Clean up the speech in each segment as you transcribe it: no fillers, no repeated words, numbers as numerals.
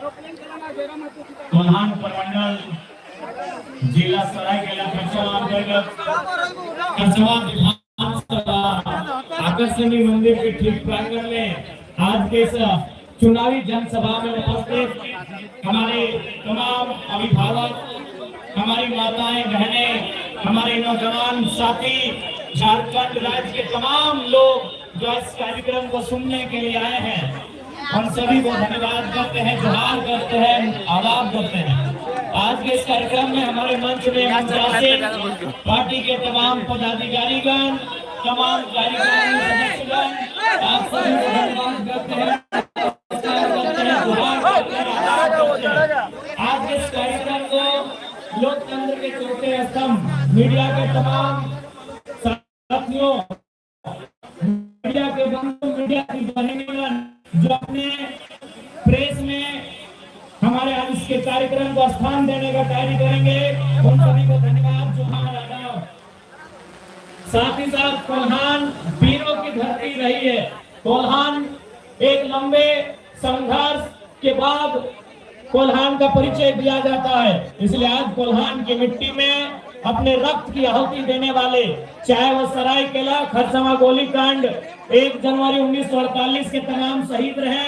कोल्हान प्रमंडल जिला सरायकेला खरसावां अंतर्गत खरसावां विधानसभा आकर्षणी मंदिर के ठीक प्रांगण में आज के इस चुनावी जनसभा में उपस्थित हमारे तमाम अभिभावक, हमारी माताएं बहनें, हमारे नौजवान साथी, झारखंड राज्य के तमाम लोग जो इस कार्यक्रम को सुनने के लिए आए हैं, हम सभी को धन्यवाद करते हैं, जोहार करते हैं, आदाब करते हैं। आज के इस कार्यक्रम में हमारे मंच में मंचासीन पार्टी के तमाम पदाधिकारीगण, तमाम कार्यक्रम सदस्यगण, आप सभी को धन्यवाद करते हैं, जोहार करते हैं, आदाब करते हैं। आज के इस कार्यक्रम को लोकतंत्र के चौथे स्तंभ मीडिया के तमाम साथियों, मीडिया के बंधु, मीडिया की बहनें जो अपने प्रेस में हमारे आज इसके कार्यक्रम को स्थान देने का कार्य करेंगे, उन सभी को धन्यवाद, जोहार, आदाब। साथ ही साथ कोल्हान वीरों की धरती रही है। कोल्हान एक लंबे संघर्ष के बाद कोल्हान का परिचय दिया जाता है, इसलिए आज कोल्हान की मिट्टी में अपने रक्त की आहुति देने वाले, चाहे वो सरायकेला खरसावां गोलीकांड 1 जनवरी 1948 के तमाम शहीद रहे,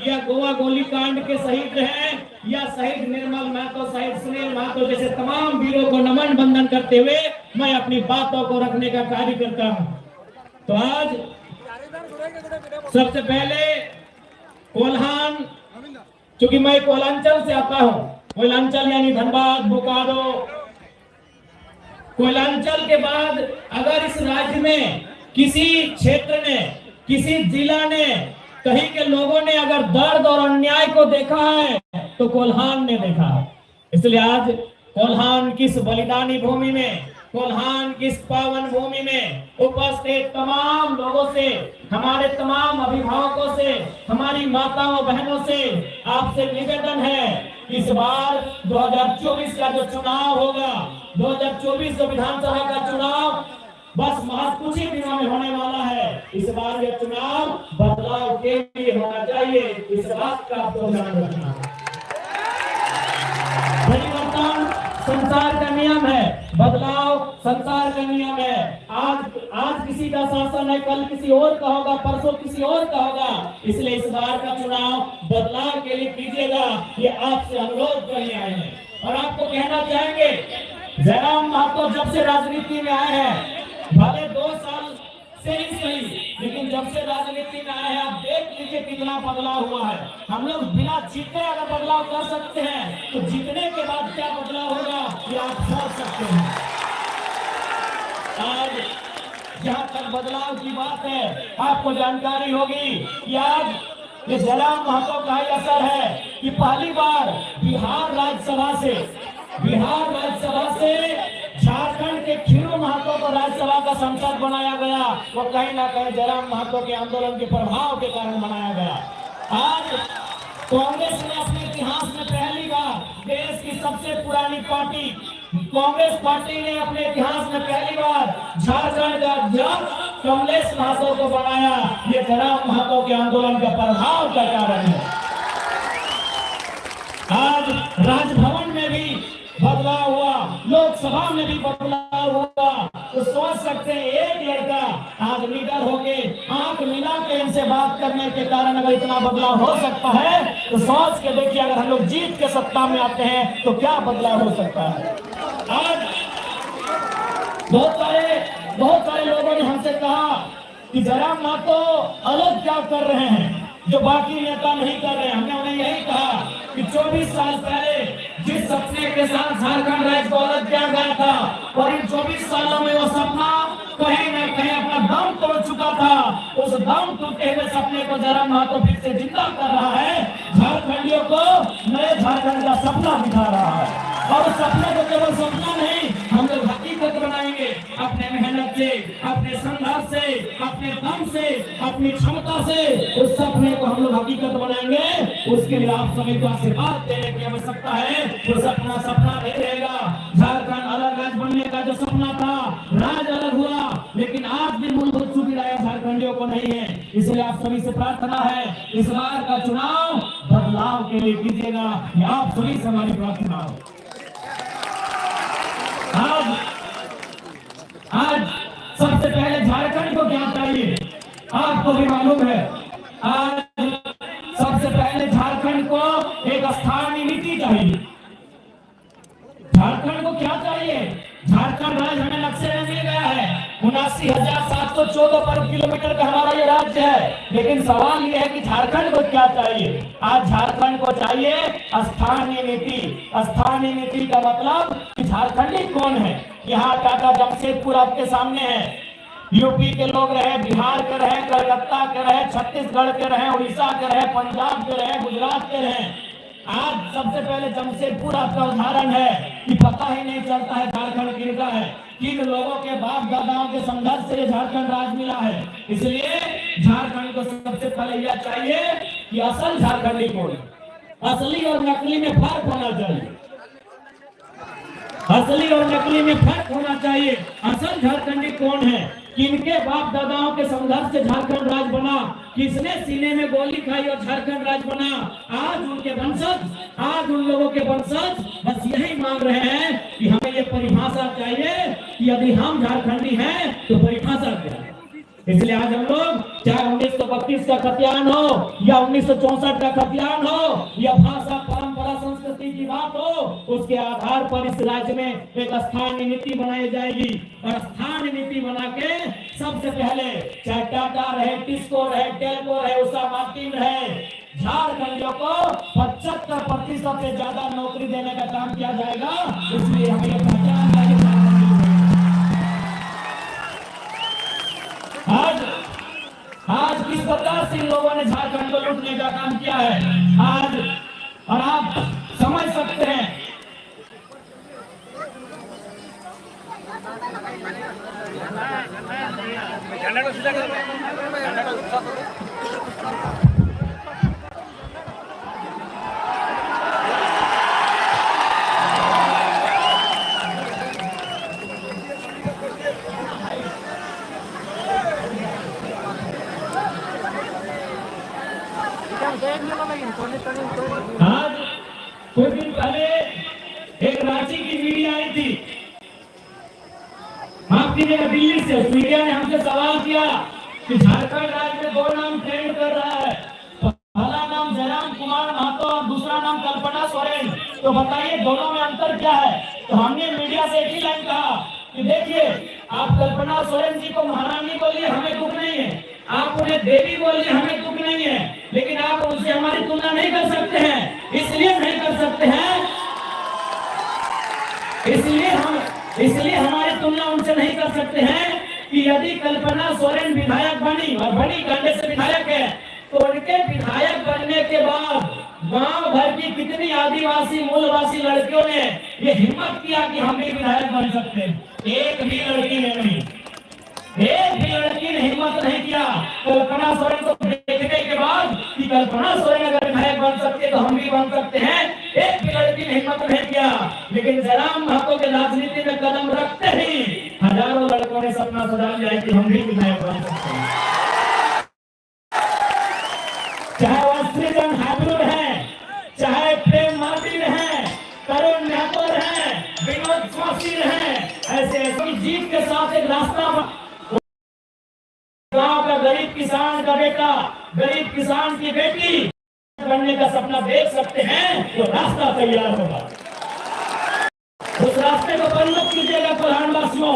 या गोवा गोलीकांड के शहीद रहे, या शहीद निर्मल महतो, शहीद सुनील महतो जैसे तमाम वीरों को नमन बंदन करते हुए मैं अपनी बातों को रखने का कार्य करता हूं। तो आज सबसे पहले कोल्हान, क्योंकि मैं कोयलांचल से आता हूं, कोयलांचल यानी धनबाद, बोकारो, कोयलांचल के बाद अगर इस राज्य में किसी क्षेत्र ने, किसी जिला ने, कहीं के लोगों ने अगर दर्द और अन्याय को देखा है तो कोल्हान ने देखा है। इसलिए आज कोल्हान किस बलिदानी भूमि में, कोल्हान किस पावन भूमि में उपस्थित तमाम लोगों से, हमारे तमाम अभिभावकों से, हमारी माताओं बहनों से आपसे निवेदन है, इस बार 2024 का जो चुनाव होगा, 2024 जो विधानसभा का चुनाव बस महज कुछ ही दिनों में होने वाला है। इस बार यह चुनाव बदलाव के लिए होना चाहिए, इस बात का आपको ध्यान रखना है। परिवर्तन संसार का नियम है, बदलाव संसार का नियम है। आज किसी का शासन है, कल किसी और का होगा, परसों किसी और का होगा, इसलिए इस बार का चुनाव बदलाव के लिए कीजिएगा, ये आपसे अनुरोध करने आए हैं। और आपको कहना चाहेंगे, जयराम महतो जब से राजनीति में आए हैं, भले 2 साल से ही सही, लेकिन जब से राजनीति में आए हैं आप देख लीजिए कितना बदलाव हुआ है। हम लोग बिना जीते अगर बदलाव कर सकते हैं तो जीतने के बाद क्या बदलाव होगा ये आप सोच सकते हैं। आज जहाँ तक बदलाव की बात है, आपको जानकारी होगी कि आज ये जयराम महतो का ही असर है कि पहली बार बिहार राज्यसभा से झारखंड के खीरू महतो को राज्यसभा का सांसद बनाया गया। वो कहीं ना कहीं जयराम महतो के आंदोलन के प्रभाव के कारण बनाया गया। आज कांग्रेस ने अपने इतिहास में पहली बार, देश की सबसे पुरानी पार्टी कांग्रेस पार्टी ने अपने इतिहास में पहली बार झारखंड का अध्यक्ष कमलेश महतो को बनाया। ये जयराम महतो के आंदोलन का प्रभाव का कारण है। आज राजभवन में भी बदलाव हुआ, लोकसभा में भी बदलाव हुआ, तो सोच सकते हैं एक लड़का आज लीडर होके आंख मिला के इनसे बात करने के कारण अगर इतना बदलाव हो सकता है, तो सोच के देखिए अगर हम लोग जीत के सत्ता में आते हैं तो क्या बदलाव हो सकता है। आज बहुत सारे लोगों ने हमसे कहा कि जयराम महतो अलग क्या कर रहे हैं जो बाकी नेता नहीं कर रहे हैं। हमने उन्हें यही कहा कि 24 साल पहले जिस सपने के साथ झारखंड राज्य को अलग किया गया था, और इन 24 सालों में वो सपना कहीं न कहीं अपना दम तोड़ चुका था। उस दम टूटे हुए सपने को जयराम महतो फिर से जिंदा कर रहा है, झारखंडियों को नए झारखंड का सपना दिखा रहा है। और उस सपने को केवल सपना नहीं, हम लोग हकीकत बनाएंगे अपने मेहनत से, अपने संघर्ष से, अपने दम से, अपनी क्षमता से। उस सपने को हम लोग हकीकत बनाएंगे, उसके लिए आप सभी को आशीर्वाद देने की आवश्यकता है। वो सपना नहीं रहेगा। झारखंड अलग राज्य बनने का जो सपना था, राज्य अलग हुआ, लेकिन आज भी मूलभूत सुविधाएं झारखंडियों को नहीं है। इसलिए आप सभी से प्रार्थना है, इस बार का चुनाव बदलाव के लिए कीजिएगा, ये आप सभी से हमारी प्रार्थना हो। आज सबसे पहले झारखंड को क्या चाहिए, आपको भी मालूम है। आज सबसे पहले झारखंड को एक स्थानीय नीति चाहिए। झारखंड को क्या चाहिए? झारखंड राज्य हमें नक्शे में मिल गया है, 79,714 वर्ग किलोमीटर का हमारा ये राज्य है। लेकिन सवाल ये है कि झारखंड को क्या चाहिए? आज झारखंड को चाहिए स्थानीय नीति। स्थानीय नीति का मतलब कि झारखंडी कौन है। यहाँ टाटा जमशेदपुर आपके सामने है, यूपी के लोग रहे, बिहार के रहे, कलकत्ता के रहे, छत्तीसगढ़ के रहे, उड़ीसा के रहे, पंजाब के रहे, गुजरात के रहे। आज सबसे पहले जमशेदपुर आपका उदाहरण है कि पता ही नहीं चलता है झारखंड किनका है, किन लोगों के बाप दादाओं के संघर्ष से झारखंड राज्य मिला है। इसलिए झारखंड को सबसे पहले यह चाहिए कि असल झारखंडी कौन है। असली और नकली में फर्क होना चाहिए। असली और नकली में फर्क होना चाहिए। असल झारखंडी कौन है, किनके बाप दादाओं के संघर्ष से झारखंड राज्य बना, किसने सीने में गोली खाई और झारखंड राज्य बना। आज उनके वंशज, आज उन लोगों के वंशज बस यही मांग रहे हैं कि हमें ये परिभाषा चाहिए कि यदि हम झारखंडी हैं तो परिभाषा क्या है। इसलिए आज हम लोग चाहे 1932 का खतियान हो या 1964 का खतियान हो या भाषा परंपरा संस्कृति की बात हो, उसके आधार पर इस राज्य में एक स्थानीय नीति बनाई जाएगी। और स्थानीय नीति बना के सबसे पहले चाहे टाटा रहे, टिस्को रहे, टेल्को रहे, उषा मार्टिन रहे, झारखंडियों को 75% से ज्यादा नौकरी देने का काम किया जाएगा। इसलिए हमें यह पहचान चाहिए। आज किस प्रकार से इन लोगों ने झारखंड को लूटने का काम किया है आज, और आप समझ सकते हैं। आज कुछ दिन पहले एक रांची की मीडिया आई थी, माफ कीजिएगा दिल्ली से। उस मीडिया ने हमसे सवाल किया कि झारखंड राज्य में 2 नाम ट्रेंड कर रहा है, पहला नाम जयराम कुमार महतो और दूसरा नाम कल्पना सोरेन, तो बताइए दोनों में अंतर क्या है। तो हमने मीडिया से एक ही लाइन कहा कि देखिए, आप कल्पना सोरेन जी को महारानी बोलिए, हमें दुख नहीं है, आप उन्हें देवी बोलिए, हमें दुख नहीं है, लेकिन आप उनसे हमारी तुलना नहीं कर सकते हैं। इसलिए नहीं कर सकते हैं, इसलिए हमारी तुलना उनसे नहीं कर सकते हैं कि यदि कल्पना सोरेन विधायक बनी और बड़ी गंडे से विधायक है, तो उनके विधायक बनने के बाद गांव भर की कितनी आदिवासी मूलवासी लड़कियों ने ये हिम्मत किया कि हम भी विधायक बन सकते हैं। एक भी लड़की ने नहीं, एक भी लड़की ने हिम्मत नहीं किया कल्पना सोरेन को देखने के बाद कि कल्पना सोरेन अगर विधायक बन सकते तो हम भी बन सकते हैं। एक भी लड़की ने हिम्मत नहीं किया, लेकिन जयराम महतो के राजनीति में कदम रखते ही हजारों लड़कों ने सपना सजा लिया कि हम भी विधायक बन सकते हैं। चाहे वह सृजन हाइब्रिड है, चाहे प्रेम मार्टिन है, तरुण महतो है, विनोद स्वासी है, ऐसे जीत के साथ एक रास्ता, गांव का गरीब किसान का बेटा, गरीब किसान की बेटी बनने का सपना देख सकते हैं, तो रास्ता तैयार होगा। उस रास्ते को बंद मत कीजिएगा कोल्हानवासियों।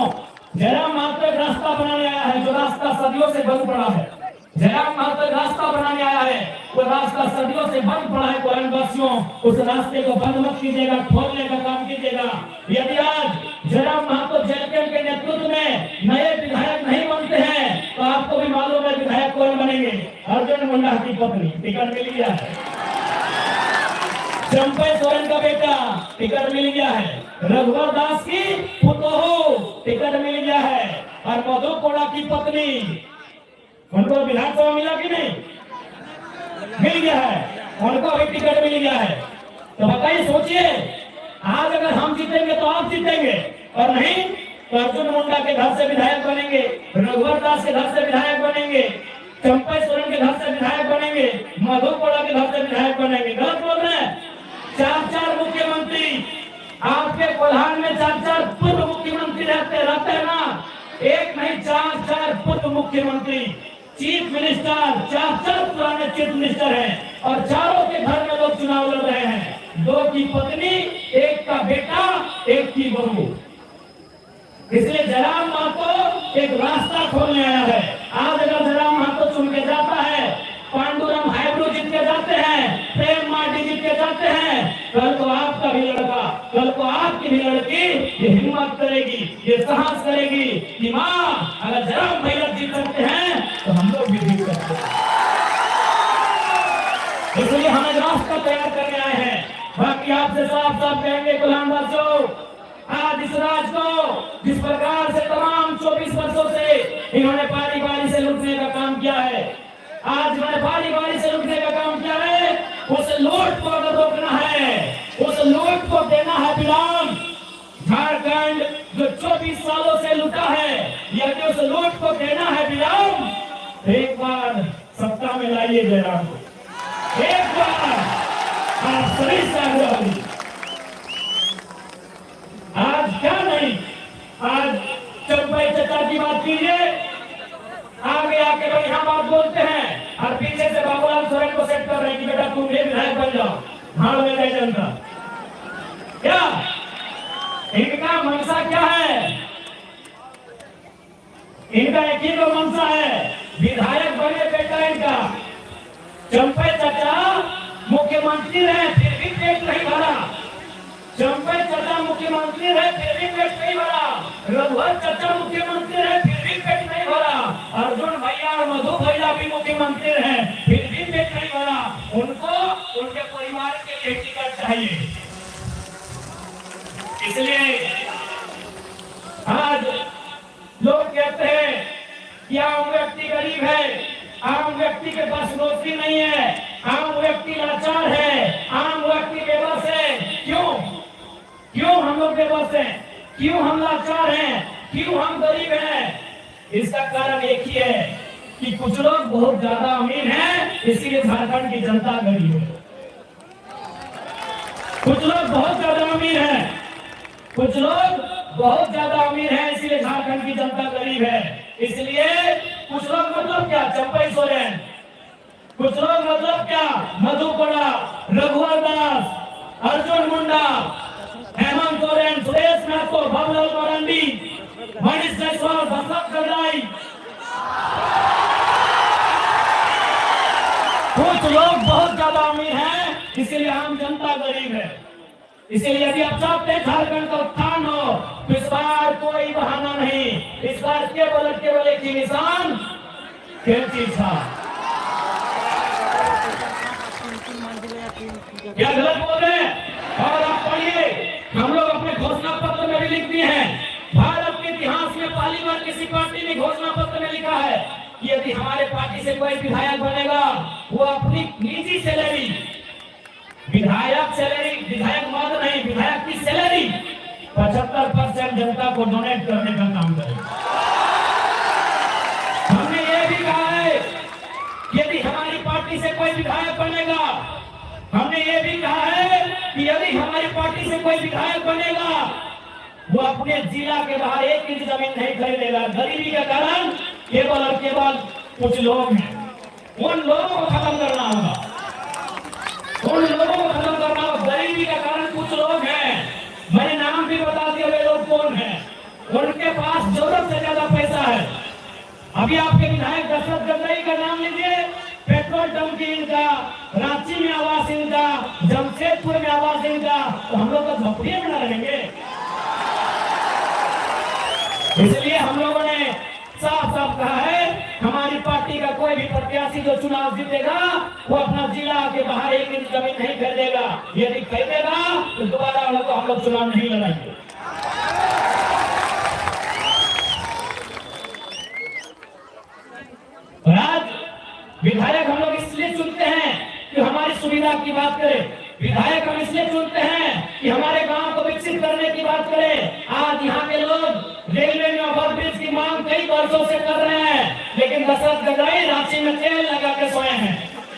जयराम महतो एक रास्ता बनाने आया है, जो रास्ता सदियों से बंद पड़ा है। जयराम महतो रास्ता बनाने आया है, वो रास्ता सदियों से बंद पड़ा है कोल्हानवासियों। उस रास्ते को बंद मत कीजिएगा, खोलने का काम कीजिएगा। यदि आज जयराम महतो जेलकेम के नेतृत्व में नए विधायक नहीं बनते हैं, तो आपको भी मालूम है विधायक कौन बनेंगे। अर्जुन मुंडा की पत्नी टिकट मिल गया है, चंपई सोरेन का बेटा टिकट मिल गया है, रघुवर दास की पुतोहू टिकट मिल गया है, और मधु कोड़ा की पत्नी, उनको विधानसभा मिला कि नहीं? मिल गया है, उनको भी टिकट मिल गया है। तो बताइए, सोचिए, आज अगर हम जीतेंगे तो आप जीतेंगे, और नहीं तो अर्जुन मुंडा के घर से विधायक बनेंगे, रघुवर दास के घर से विधायक बनेंगे। चंपा सोरेन के घर से विधायक बनेंगे, मधु कोड़ा के घर से विधायक बनेंगे। गलत बोल रहे हैं। 4-4 मुख्यमंत्री आपके कोल्हान में 4-4 पूर्व मुख्यमंत्री रहते हैं ना। एक नहीं 4-4 पूर्व मुख्यमंत्री, चीफ मिनिस्टर, 4-4 पुराने चीफ मिनिस्टर हैं और चारों के घर में लोग चुनाव लड़ रहे हैं। 2 की पत्नी, 1 का बेटा, 1 की बहू। इसलिए जयराम महतो एक रास्ता खोलने आया है। आज अगर जयराम महतो चुन के जाता है, पांडुरंग हाइब्रो जीत के जाते हैं, प्रेम माटी जीत के जाते हैं, कल को आपका भी लड़का, कल को आपकी भी लड़की ये हिम्मत करेगी, ये साहस करेगी कि माँ अगर जयराम भैया जीत सकते हैं तो हम लोग भी जीत सकते हैं। इसलिए हम एक रास्ता तैयार करने आए हैं। बाकी आपसे साफ साफ कहेंगे कोल्हान वासियों, आज इस राज को जिस प्रकार से तमाम 24 वर्षों से इन्होंने बारी बारी से लूटने का काम किया है, आज इन्होंने बारी बारी से लूटने का काम किया है, उस लूट को अगर रोकना है, उस लूट को देना है विराम। झारखंड जो 24 सालों से लूटा है, यदि उस लूट को देना है विराम, एक बार सत्ता में लाइए जयराम को, एक बार आप सही साझा। आज क्या नहीं, आज चंपई चचा की बात कीजिए, आगे आके लोग यहाँ बात बोलते हैं और पीछे से बाबूलाल सोरेन को सेट कर रहे हैं कि बेटा तुम भी विधायक बन जाओ, भाड़ में गए जनता। क्या इनका मंशा क्या है? इनका एक ही तो मंशा है, विधायक बने बेटा इनका। चंपई चचा मुख्यमंत्री रहे फिर भी पेट नहीं भरा, चंपई चचा मुख्यमंत्री रहे फिर भी पेट नहीं भरा, रघुवर चचा मुख्यमंत्री रहे फिर भी पेट नहीं भरा, अर्जुन भैया और मधु भैया भी मुख्यमंत्री रहे फिर भी पेट नहीं भरा। उनको उनके परिवार के लिए टिकट चाहिए। इसलिए आज लोग कहते हैं कि आम व्यक्ति गरीब है, आम व्यक्ति के पास नौकरी नहीं है, आम व्यक्ति लाचार है, आम व्यक्ति बेबस है। क्यों हम लोग बेबस हैं? क्यों हम लाचार हैं? क्यों हम गरीब हैं? इसका कारण एक ही है कि कुछ लोग बहुत ज्यादा अमीर हैं, इसीलिए झारखंड की जनता गरीब है। कुछ लोग बहुत ज्यादा अमीर हैं, कुछ लोग बहुत ज्यादा अमीर हैं, इसलिए झारखंड की जनता गरीब है। इसलिए कुछ लोग मतलब क्या, चंपई सोरेन, कुछ लोग मतलब क्या, मधु कोड़ा, रघुवर दास, अर्जुन मुंडा, हेमंत सोरेन, सुरेश महतो, बाबूलाल मरांडी, मनीष जायसवाल, बसंत गंडाई, कुछ लोग बहुत ज्यादा अमीर हैं, इसीलिए आम जनता गरीब है। इसलिए यदि आप चाहते हैं झारखंड का उत्थान हो, तो इस बार कोई बहाना नहीं, इस बार केवल एक ही निशान, कैंची था। क्या गलत बोल रहे हैं? और आप पढ़िए, हम लोग अपने घोषणा पत्र में भी लिख दिए हैं, भारत के इतिहास में पहली बार किसी पार्टी ने घोषणा पत्र में लिखा है कि यदि हमारे पार्टी से कोई विधायक बनेगा, वो अपनी निजी सैलरी, विधायक मद नहीं, विधायक की सैलरी 75% जनता को डोनेट करने का काम करेगा। हमने ये भी कहा है यदि हमारी पार्टी से कोई विधायक बनेगा, हमने ये भी कहा है कि यदि हमारी पार्टी से कोई विधायक बनेगा, वो अपने जिला के बाहर 1 इंच जमीन नहीं खरीदेगा। गरीबी के कारण केवल और केवल कुछ लोग हैं, उन लोगों को खत्म करना होगा, उन लोगों को खत्म करना होगा। गरीबी के कारण कुछ लोग हैं, मैंने नाम भी बता दिया वे लोग कौन हैं, उनके पास जरूरत से ज्यादा पैसा है। अभी आपके विधायक दशरथ गंडाई का नाम लीजिए, पेट्रोल टंकी इनका, रांची में आवास इनका, जमशेदपुर में आवास इनका, तो हम लोग तो झोपड़ियों में रहेंगे। इसलिए हम लोगों ने साफ साफ कहा है, हमारी पार्टी का कोई भी प्रत्याशी जो चुनाव जीतेगा, वो अपना जिला के बाहर 1 इंच जमीन नहीं खरीदेगा। यदि खरीदेगा तो दोबारा हम लोग चुनाव नहीं लड़ाएंगे। आज विधायक हम लोग इसलिए चुनते हैं कि हमारी सुविधा की बात करें, विधायक हम इसलिए चुनते हैं कि हमारे गांव को विकसित करने की बात करें। आज यहाँ के लोग रेलवे में ओवरब्रिज की मांग कई वर्षों से कर रहे हैं, लेकिन दशरथ गगई रांची में तेल लगा के सोए हैं,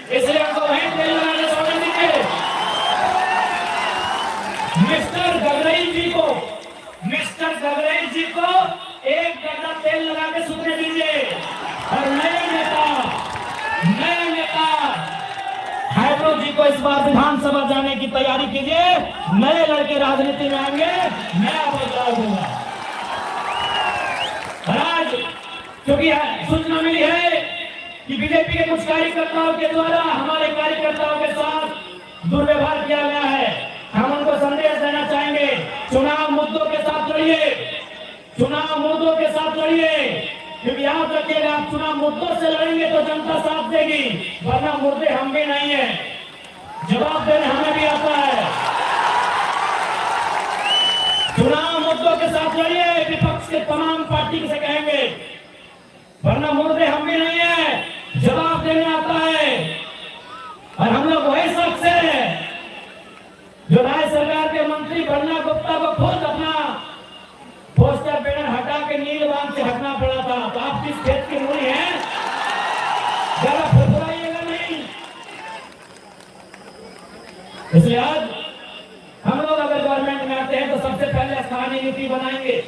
इसलिए उनको वहीं तेल लगा के सोने दीजिए। मिस्टर गगई जी को एक गड्ढा तेल लगा के सोने दीजिए। और नए नेता हैदरो जी को इस बार विधानसभा जाने की तैयारी कीजिए। नए लड़के राजनीति में आएंगे, नया बदलाव होगा। आज क्योंकि सूचना मिली है कि बीजेपी के कुछ कार्यकर्ताओं के द्वारा हमारे कार्यकर्ताओं के साथ दुर्व्यवहार किया गया है, हम उनको संदेश देना चाहेंगे, चुनाव मुद्दों के साथ लड़िए, चुनाव मुद्दों के साथ लड़िए। क्योंकि याद रखिएगा, आप चुनाव मुद्दों से लड़ेंगे तो जनता साथ देगी, वरना मुद्दे हम भी नहीं है, जवाब देने हमें भी आता है। चुनाव मुद्दों के साथ लड़िए, विपक्ष के तमाम पार्टी से कहेंगे, वरना मुद्दे हम भी नहीं है, जवाब देने आता है। और हम लोग वही शख्स है जो राज्य सरकार के मंत्री बन्ना गुप्ता को खुद अपना पोस्टर बैनर हटा के नीलवान से हटना पड़ा था। तो आप किस खेत की मूली हैं, जरा फुसलाइएगा नहीं। इसलिए आज हम लोग अगर गवर्नमेंट में आते हैं तो सबसे पहले स्थानीय नीति बनाएंगे।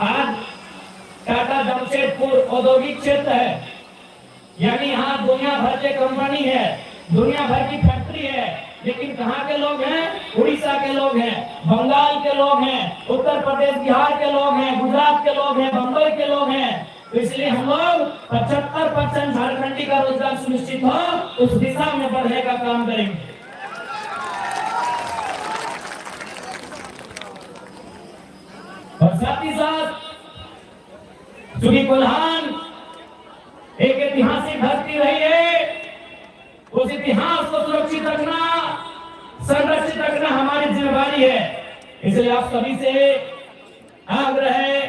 आज टाटा जमशेदपुर औद्योगिक क्षेत्र है, यानी यहाँ दुनिया भर के कंपनी है, दुनिया भर की फैक्ट्री है, लेकिन कहाँ के लोग हैं? उड़ीसा के लोग हैं, बंगाल के लोग हैं, उत्तर प्रदेश बिहार के लोग हैं, गुजरात के लोग हैं, बंबई के लोग हैं। तो इसलिए हम लोग 75% झारखंडी का रोजगार सुनिश्चित हो, उस दिशा में बढ़ने का काम करेंगे। और साथ ही साथ चूंकि कोल्हान एक ऐतिहासिक धरती रही है, उस इतिहास को सुरक्षित रखना, संरक्षित रखना हमारी जिम्मेदारी है। इसलिए आप सभी से आग्रह है,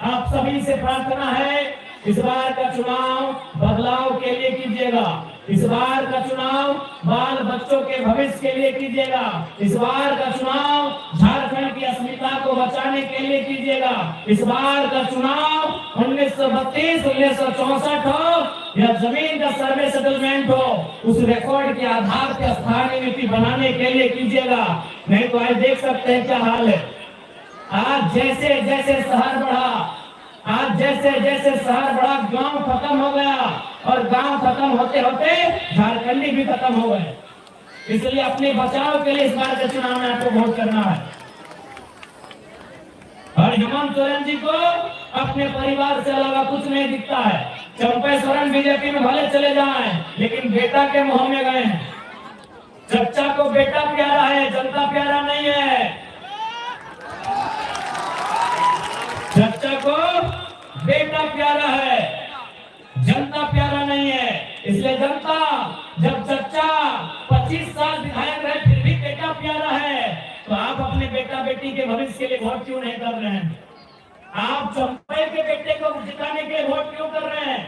आप सभी से प्रार्थना है, इस बार का चुनाव बदलाव के लिए कीजिएगा, इस बार का चुनाव बाल बच्चों के भविष्य के लिए कीजिएगा, इस बार का चुनाव झारखंड की अस्मिता को बचाने के लिए कीजिएगा, इस बार का चुनाव 1932, 1964 हो या जमीन का सर्वे सेटलमेंट हो, उस रिकॉर्ड के आधार पर स्थानीय नीति बनाने के लिए कीजिएगा। नहीं तो आज देख सकते हैं क्या हाल है। आज जैसे जैसे शहर बढ़ा, आज जैसे जैसे शहर बड़ा, गांव खत्म हो गया, और गांव खत्म होते होते झारखंडी भी खत्म हो गए। इसलिए अपने बचाव के लिए इस बार के चुनाव में आपको वोट करना है। और हेमंत सोरेन जी को अपने परिवार से अलावा कुछ नहीं दिखता है। चंपा सोरेन बीजेपी में भले चले जाएं, लेकिन बेटा के मुंह में गए हैं। चच्चा को बेटा प्यारा है, जनता प्यारा नहीं है। चच्चा को बेटा प्यारा है, जनता प्यारा नहीं है। इसलिए जनता, जब चच्चा 25 साल विधायक रहे फिर भी बेटा प्यारा है, तो आप अपने बेटा बेटी के भविष्य के लिए वोट क्यों नहीं कर रहे हैं? आप चंपई के बेटे को जिताने के लिए वोट क्यों कर रहे हैं?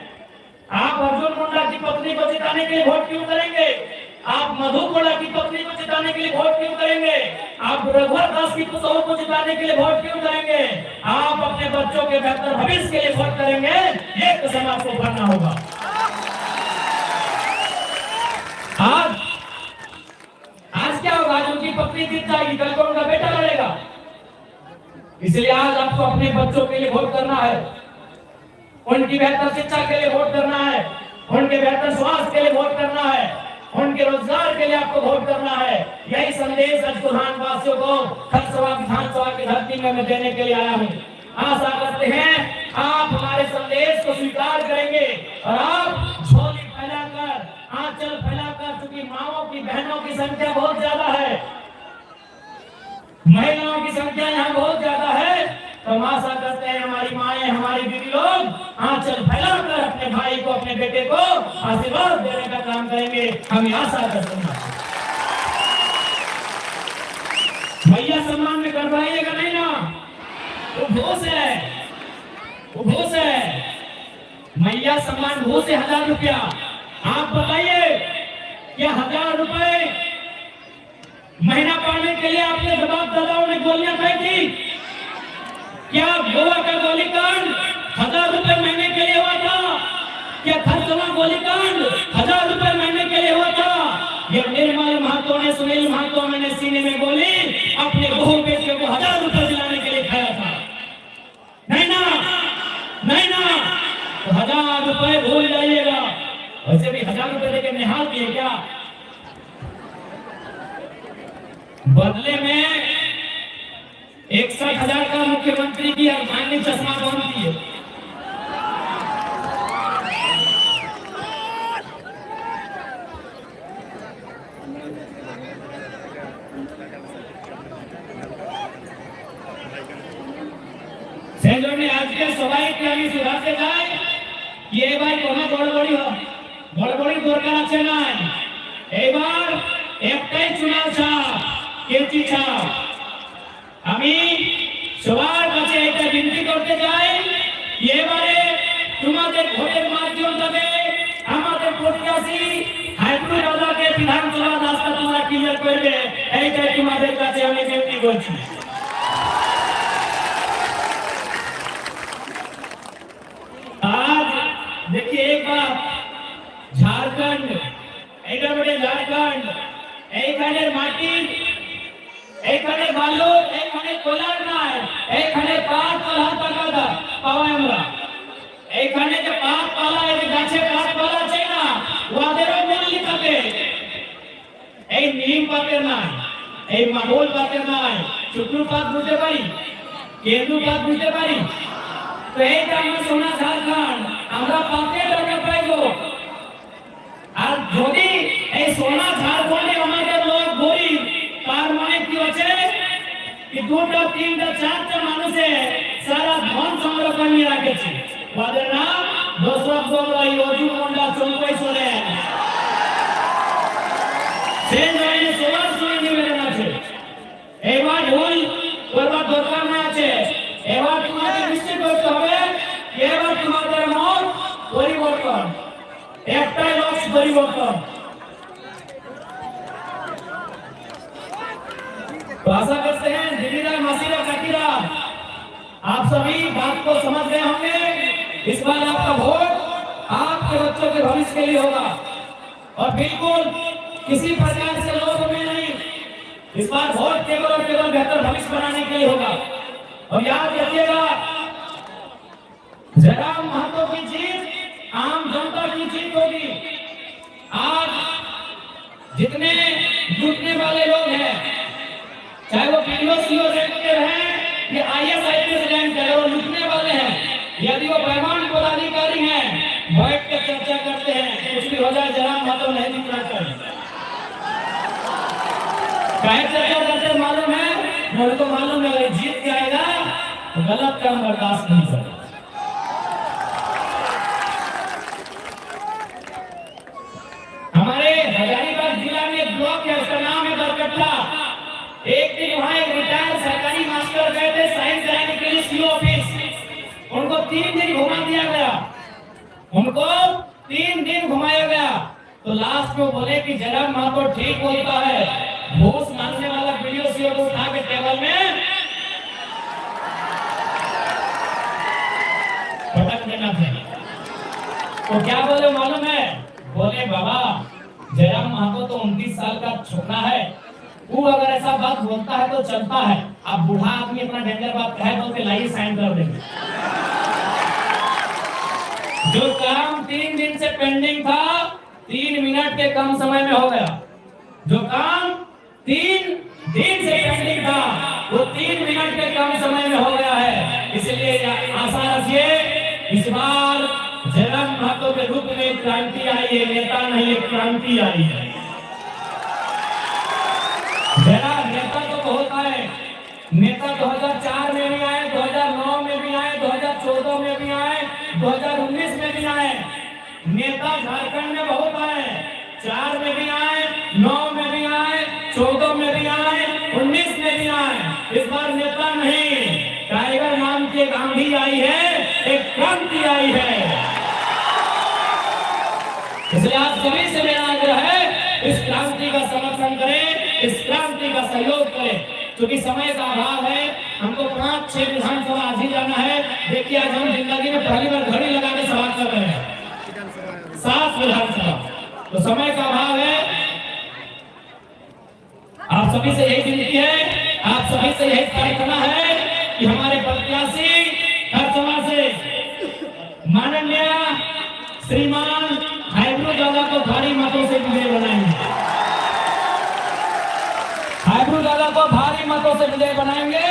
आप अर्जुन मुंडा की पत्नी को जिताने के लिए वोट क्यों करेंगे? आप मधु कोड़ा की पत्नी को जिताने के लिए वोट क्यों करेंगे? आप रघुवर दास की पुतों को जिताने के लिए वोट क्यों करेंगे? आप अपने बच्चों के बेहतर भविष्य के लिए वोट करेंगे। ये कसम आपको भरना होगा। आज क्या होगा? आज उनकी पत्नी जीत जाएगी, कल को उनका बेटा लड़ेगा। इसलिए आज आपको अपने बच्चों के लिए वोट करना है, उनकी बेहतर शिक्षा के लिए वोट करना है, उनके बेहतर स्वास्थ्य के लिए वोट करना है, उनके रोजगार के लिए आपको वोट करना है। यही संदेश आज कोल्हान वासियों को खरसवा विधानसभा की धरती में मैं देने के लिए आया हूँ। आशा करते हैं आप हमारे संदेश को स्वीकार करेंगे और आप झोली फैलाकर, आंचल फैलाकर, चूंकि माओ की, बहनों की संख्या बहुत ज्यादा है, महिलाओं की संख्या यहाँ बहुत ज्यादा है, तो हम आशा करते हैं हमारी माएं, हमारी दीदी लोग आंचल फैलाकर अपने भाई को, अपने बेटे को आशीर्वाद देने का काम करेंगे। हम आशा करते हैं। भैया सम्मान में करवाइएगा नहीं ना? वो घूस है, वो घूस है। मैया सम्मान घूस है 1000 रुपया। आप बताइए, क्या 1000 रुपए महीना पाने के लिए आपके जवाब दादाओं ने गोलियां खाई थी? क्या गोवा का गोलीकांड 1000 रुपए महीने के लिए हुआ था? क्या खरसवा गोलीकांड 1000 रुपए महीने के लिए हुआ था? ये निर्मल महतो ने, सुनील महतो ने सीने में गोली अपने बहू बेटियों को 1000 रुपए दिलाने के लिए खाया था? नहीं ना, नहीं ना। तो 1000 रुपए भूल जाइएगा। वैसे भी 1000 रुपए देके निहाल किए क्या? बदले में 61,000 का मुख्यमंत्री की अर्धांगिनी चश्मा बांधती है। সেজন্য আজকে সবাইকে আমি সুরাতে যাই কি এবার কোনো গড়বড়ি দরকার আছে না। এবার একটাই চুনাव ছাপ, কেচি ছাপ। আমি সবার কাছে এটা বিনতি করতে চাই এবারে তোমাদের ভোটের মাধ্যম থেকে আমাদের প্রত্যাশী হাইব্রিড দাদাকে বিধানসভা রাস্তা তোমরা ক্লিয়ার করবে, এইটাই তোমাদের কাছে আমি বিনতি করছি। आज देखिए एक बात, झारखंड এটা বড় ঝাড়খণ্ড, এইখানের মাটি, এইখানে বালু, এইখানে কোলার নাই, এইখানে পাট পালা টাকা পাওয়া আমরা। এইখানে যে পাট পালা, এই গাছে পাট পালা আছে না, ওদেরও মূল্য থাকে। এই নিম পাতের নাই, এই মাহুল পাতের নাই, চুকরু পাত বুঝতে পারি, কেন্দু পাত বুঝতে পারি। তো এইটা আমরা সোনা ঝাড়খণ্ড, আমরা পাতে টাকা পাইবো। আর যদি এই সোনা ঝাড়খণ্ডে আমাদের লোক গরিব, তার মানে কি হচ্ছে কি দুটো তিনটা চারটা মানুষে সারা ধন সংগ্রহ করে রাখেছে। ওদের নাম দশরথ গৌরাই, অর্জুন মন্ডা, চম্পই সোরেন। সেই জন্য সবার সঙ্গে নিবেদন আছে, এবার ভুল করবার দরকার না আছে। এবার তোমাকে নিশ্চিত করতে হবে, এবার তোমাদের মত পরিবর্তন, একটাই লক্ষ্য পরিবর্তন। तो आशा करते हैं दीदीरा, मासीरा, काकीरा, आप सभी बात को समझ गए होंगे। इस बार आपका वोट आपके बच्चों के भविष्य के लिए होगा और बिल्कुल किसी प्रकार से लोभ में नहीं। इस बार वोट केवल और केवल बेहतर भविष्य बनाने के लिए होगा। और याद रखिएगा, जयराम महतो की जीत आम जनता की जीत होगी। आज जितने लूटने वाले लोग हैं, चाहे वो पीओ रैंकर हैं या IAS रैंकर, वो लूटने वाले हैं। यदि वो बेईमान पदाधिकारी हैं, बैठ कर चर्चा करते हैं, कुछ भी हो जाए जयराम महतो नहीं जितना चाहिए। चर्चा करते मालूम है, मुझे तो मालूम है जीत के आएगा तो गलत काम बर्दाश्त नहीं करेगा। हमारे हजारीबाग जिला में एक ब्लॉक है, उसका नाम है बरकट्टा। एक दिन वहाँ एक रिटायर्ड सरकारी मास्टर गए थे साइन कराने के लिए CO ऑफिस। उनको 3 दिन घुमा दिया गया, उनको 3 दिन घुमाया गया। तो लास्ट में बोले कि जयराम महतो ठीक बोलता है, घूस मांगने वाला वीडियो CO को उठा के टेबल में पटक देना था। तो क्या बोले मालूम है? बोले बाबा जयराम महतो तो 29 साल का छोकरा है, वो अगर ऐसा बात बोलता है तो चलता है। अब बूढ़ा आदमी अपना डेंजर बात कहे तो लाइए साइन कर देंगे। जो काम 3 दिन से पेंडिंग था, 3 मिनट के कम समय में हो गया। जो काम 3 दिन से पेंडिंग था, वो 3 मिनट के कम समय में हो गया है। इसलिए आशा रखिए इस बार जयराम महतो के रूप में क्रांति आई है, नेता नहीं एक क्रांति आई है। नेता तो बहुत आए, नेता 2004 में भी आए, 2009 में भी आए, 2014 में भी आए, 2019 में भी आए। नेता झारखंड में बहुत आए, 4 में भी आए, 9 में भी आए, 14 में भी आए, 19 में भी आए। इस बार नेता नहीं, टाइगर नाम की एक आंधी आई है, एक क्रांति आई है। इसलिए आप सभी से मेरा आग्रह है, इस क्रांति का समर्थन करें, इस क्रांति का सहयोग करें। क्योंकि समय का अभाव है, हमको 5-6 विधानसभा आज ही जाना है। देखिए आज हम जिंदगी में पहली बार घड़ी लगा के सवाल कर रहे हैं। तो समय का अभाव है, आप सभी से यही विनती है, आप सभी से यही प्रार्थना है कि हमारे प्रत्याशी हर सभा से माननीय श्रीमान हाइब्रो दादा को भारी मतों से विजय बनाएंगे, हाइब्रो दादा को भारी मतों से विजय बनाएंगे।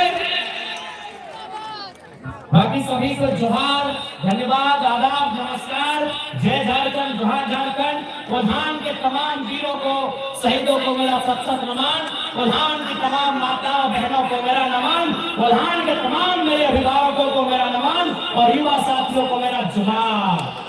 बाकी सभी को जोहार, धन्यवाद, आदाब, नमस्कार, जय झारखंड, जोहार झारखंड। प्रधान के तमाम वीरों को, शहीदों को मेरा सत नमन, प्रधान की तमाम माताओं बहनों को मेरा नमन, प्रधान के तमाम मेरे अभिभावकों को मेरा नमन और युवा साथियों को मेरा जोहार।